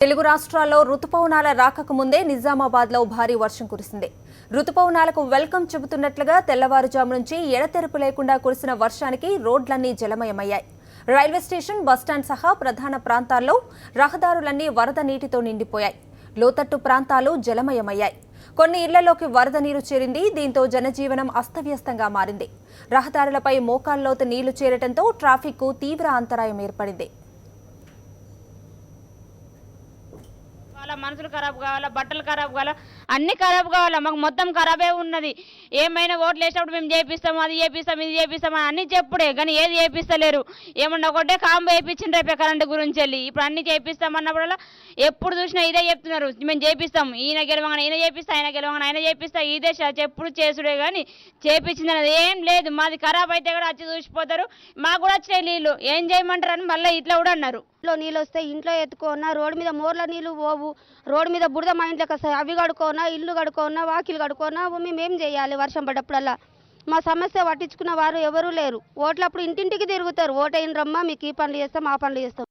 తెలుగు రాష్ట్రాల్లో రుతుపవనాల రాకకు ముందే నిజామాబాద్లో భారీ వర్షం కురిసింది. రుతుపవనాలకు వెల్కమ్ చెబుతున్నట్లుగా తెల్లవారుజాము నుంచి ఎడతెరపు లేకుండా కురిసిన వర్షానికి రోడ్లన్నీ జలమయమయ్యాయి. రైల్వే స్టేషన్, బస్టాండ్ సహా ప్రధాన ప్రాంతాల్లో రహదారులన్నీ వరద నీటితో నిండిపోయాయి. లోతట్టు ప్రాంతాలు జలమయమయ్యాయి. కొన్ని ఇళ్లలోకి వరద నీరు చేరింది. దీంతో జనజీవనం అస్తవ్యస్తంగా మారింది. రహదారులపై మోకాల్లోతు నీళ్లు చేరటంతో ట్రాఫిక్కు తీవ్ర అంతరాయం ఏర్పడింది. మనుషులు ఖరాబ్ కావాలా, బట్టలు ఖరాబ్ కావాలా, అన్ని ఖరాబ్ కావాలా. మాకు మొత్తం ఖరాబే ఉన్నది. ఏమైనా ఓట్లు వేసినప్పుడు మేము చేపిస్తాము, అది చేపిస్తాం, ఇది చేపిస్తాం అని అన్ని చెప్పుడే, కానీ ఏది చేపిస్తలేరు. ఏమన్నా ఒకటే కాంబో వేయించిన రేపే కరెంటు గురించి వెళ్ళి ఇప్పుడు అన్ని చేపిస్తామన్నప్పుడల్లా ఎప్పుడు చూసినా ఇదే చెప్తున్నారు, మేము చేపిస్తాం, ఈయన గెలవగానే ఈయన చేపిస్తా, ఆయన గెలవగానే ఆయన చేపిస్తా, ఇదే చెప్పుడు చేసుడే కానీ చేపించింది అనేది ఏం లేదు. మాది ఖరాబ్ అయితే కూడా వచ్చి చూసిపోతారు. మాకు కూడా వచ్చాయి నీళ్ళు, ఏం చేయమంటారు అని మళ్ళీ ఇట్లా కూడా అన్నారు. నీళ్ళు వస్తే ఇంట్లో ఎత్తుకోనా, రోడ్డు మీద మోర్ల నీళ్ళు పోవు, రోడ్డు మీద బురద మా ఇంట్లోకి వస్తాయి. అవి కడుకోనా, ఇల్లు కడుకోనా, వాకిలు కడుకోనా, మేము చేయాలి వర్షం పడ్డప్పుడల్లా? మా సమస్య పట్టించుకున్న వారు ఎవరూ లేరు. ఓట్లప్పుడు ఇంటింటికి తిరుగుతారు, ఓటైన రమ్మా మీకు ఈ పనులు చేస్తాం, ఆ పనులు చేస్తాం.